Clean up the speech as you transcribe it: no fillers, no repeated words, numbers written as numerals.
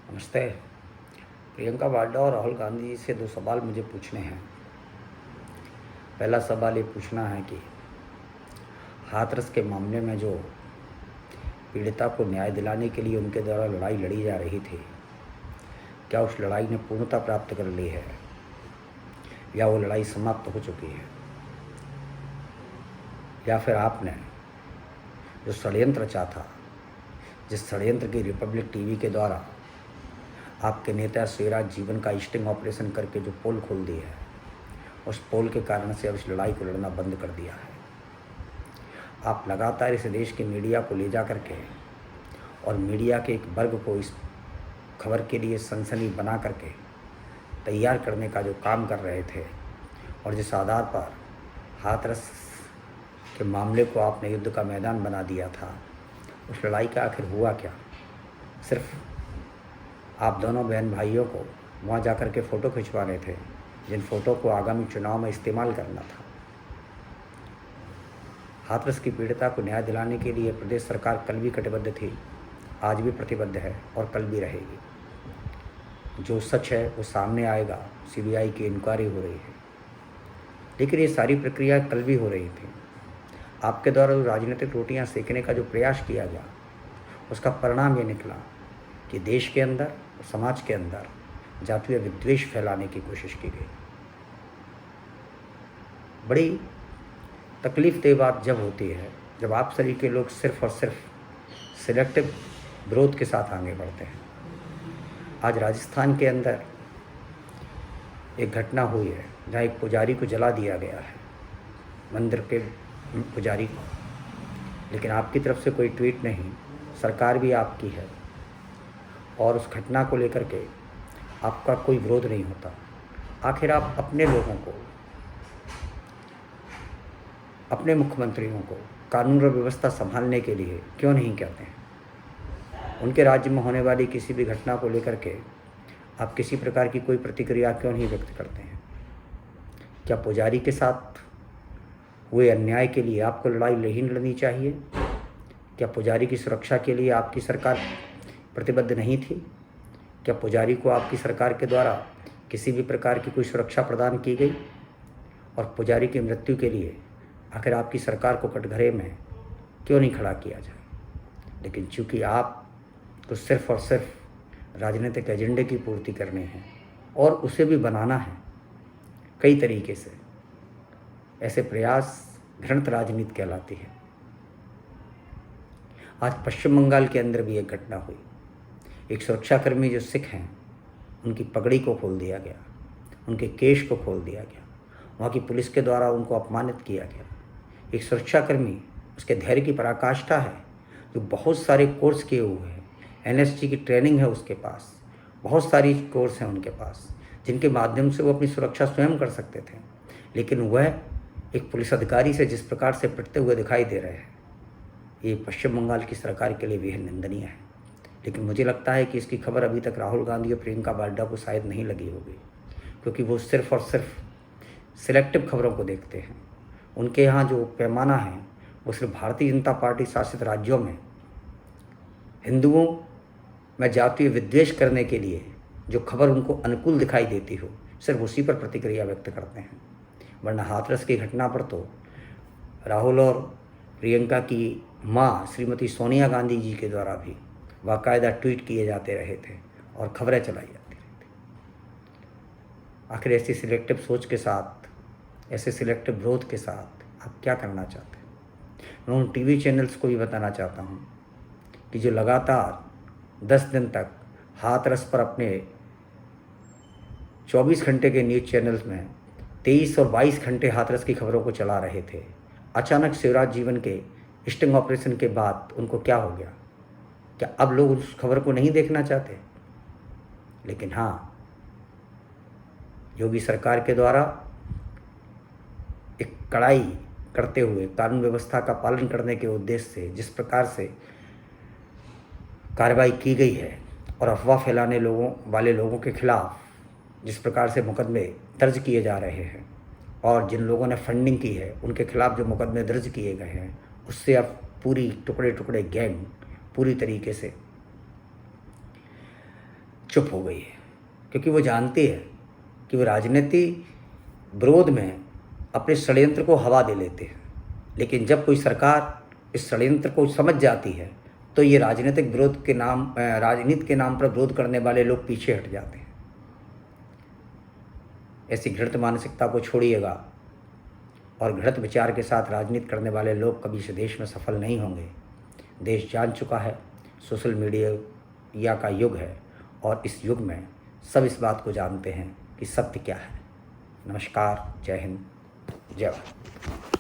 नमस्ते। प्रियंका वाड्रा और राहुल गांधी जी से दो सवाल मुझे पूछने हैं। पहला सवाल ये पूछना है कि हाथरस के मामले में जो पीड़िता को न्याय दिलाने के लिए उनके द्वारा लड़ाई लड़ी जा रही थी, क्या उस लड़ाई ने पूर्णता प्राप्त कर ली है या वो लड़ाई समाप्त हो चुकी है, या फिर आपने जो षड्यंत्र रचा था, जिस षड्यंत्र की रिपब्लिक टीवी के द्वारा आपके नेता शिवराज जीवन का स्टिंग ऑपरेशन करके जो पोल खोल दी है, उस पोल के कारण से अब इस लड़ाई को लड़ना बंद कर दिया है। आप लगातार इस देश के मीडिया को ले जा करके और मीडिया के एक वर्ग को इस खबर के लिए सनसनी बना करके तैयार करने का जो काम कर रहे थे, और जिस आधार पर हाथरस के मामले को आपने युद्ध का मैदान बना दिया था, उस लड़ाई का आखिर हुआ क्या? सिर्फ आप दोनों बहन भाइयों को वहाँ जाकर के फ़ोटो खिंचवाने थे, जिन फ़ोटो को आगामी चुनाव में इस्तेमाल करना था। हाथरस की पीड़िता को न्याय दिलाने के लिए प्रदेश सरकार कल भी कटिबद्ध थी, आज भी प्रतिबद्ध है और कल भी रहेगी। जो सच है वो सामने आएगा। सीबीआई की इंक्वायरी हो रही है, लेकिन ये सारी प्रक्रिया कल भी हो रही थी। आपके द्वारा जो राजनीतिक रोटियां सेकने का जो प्रयास किया गया, उसका परिणाम ये निकला कि देश के अंदर, समाज के अंदर जातीय विद्वेष फैलाने की कोशिश की गई। बड़ी तकलीफ बात जब होती है जब आप सभी के लोग सिर्फ और सिर्फ सिलेक्टिव विरोध के साथ आगे बढ़ते हैं। आज राजस्थान के अंदर एक घटना हुई है जहाँ एक पुजारी को जला दिया गया है, मंदिर के पुजारी को, लेकिन आपकी तरफ से कोई ट्वीट नहीं। सरकार भी आपकी है और उस घटना को लेकर के आपका कोई विरोध नहीं होता। आखिर आप अपने लोगों को, अपने मुख्यमंत्रियों को कानून और व्यवस्था संभालने के लिए क्यों नहीं कहते हैं? उनके राज्य में होने वाली किसी भी घटना को लेकर के आप किसी प्रकार की कोई प्रतिक्रिया क्यों नहीं व्यक्त करते हैं? क्या पुजारी के साथ हुए अन्याय के लिए आपको लड़ाई नहीं लड़नी चाहिए? क्या पुजारी की सुरक्षा के लिए आपकी सरकार प्रतिबद्ध नहीं थी? क्या पुजारी को आपकी सरकार के द्वारा किसी भी प्रकार की कोई सुरक्षा प्रदान की गई? और पुजारी की मृत्यु के लिए आखिर आपकी सरकार को कटघरे में क्यों नहीं खड़ा किया जाए? लेकिन चूंकि आपको सिर्फ और सिर्फ राजनीतिक एजेंडे की पूर्ति करनी है और उसे भी बनाना है कई तरीके से, ऐसे प्रयास घृणित राजनीति कहलाती है। आज पश्चिम बंगाल के अंदर भी एक घटना हुई। एक सुरक्षाकर्मी जो सिख हैं, उनकी पगड़ी को खोल दिया गया, उनके केश को खोल दिया गया, वहाँ की पुलिस के द्वारा उनको अपमानित किया गया। एक सुरक्षाकर्मी, उसके धैर्य की पराकाष्ठा है, जो बहुत सारे कोर्स किए हुए हैं, एनएसजी की ट्रेनिंग है उसके पास, बहुत सारी कोर्स हैं उनके पास, जिनके माध्यम से वो अपनी सुरक्षा स्वयं कर सकते थे, लेकिन वह एक पुलिस अधिकारी से जिस प्रकार से पिटते हुए दिखाई दे रहे हैं, ये पश्चिम बंगाल की सरकार के लिए बेहद निंदनीय है। लेकिन मुझे लगता है कि इसकी खबर अभी तक राहुल गांधी और प्रियंका वाड्रा को शायद नहीं लगी होगी, क्योंकि वो सिर्फ और सिर्फ सिलेक्टिव खबरों को देखते हैं। उनके यहाँ जो पैमाना है वो सिर्फ भारतीय जनता पार्टी शासित राज्यों में हिंदुओं में जातीय विद्वेष करने के लिए जो खबर उनको अनुकूल दिखाई देती हो, सिर्फ उसी पर प्रतिक्रिया व्यक्त करते हैं। वरना हाथरस की घटना पर तो राहुल और प्रियंका की माँ श्रीमती सोनिया गांधी जी के द्वारा भी बाकायदा ट्वीट किए जाते रहे थे और खबरें चलाई जाती रही थी। आखिर ऐसी सिलेक्टिव सोच के साथ, ऐसे सिलेक्टिव विरोध के साथ आप क्या करना चाहते हैं? मैं उन टीवी चैनल्स को भी बताना चाहता हूँ कि जो लगातार 10 दिन तक हाथरस पर अपने 24 घंटे के न्यूज़ चैनल्स में 23 और 22 घंटे हाथरस की खबरों को चला रहे थे, अचानक शिवराज जीवन के स्टिंग ऑपरेशन के बाद उनको क्या हो गया? क्या अब लोग उस खबर को नहीं देखना चाहते? लेकिन हाँ, योगी सरकार के द्वारा एक कड़ाई करते हुए कानून व्यवस्था का पालन करने के उद्देश्य से जिस प्रकार से कार्रवाई की गई है और अफवाह फैलाने वाले लोगों के खिलाफ जिस प्रकार से मुकदमे दर्ज किए जा रहे हैं, और जिन लोगों ने फंडिंग की है उनके खिलाफ जो मुकदमे दर्ज किए गए हैं, उससे अब पूरी टुकड़े टुकड़े गैंग पूरी तरीके से चुप हो गई है, क्योंकि वो जानती है कि वो राजनीति विरोध में अपने षड्यंत्र को हवा दे लेते हैं, लेकिन जब कोई सरकार इस षड्यंत्र को समझ जाती है तो ये राजनीतिक विरोध के नाम राजनीति के नाम पर विरोध करने वाले लोग पीछे हट जाते हैं। ऐसी घृणित मानसिकता को छोड़िएगा और घृणित विचार के साथ राजनीति करने वाले लोग कभी इस देश में सफल नहीं होंगे। देश जान चुका है सोशल मीडिया का युग है, और इस युग में सब इस बात को जानते हैं कि सत्य क्या है। नमस्कार, जय हिंद, जय भारत।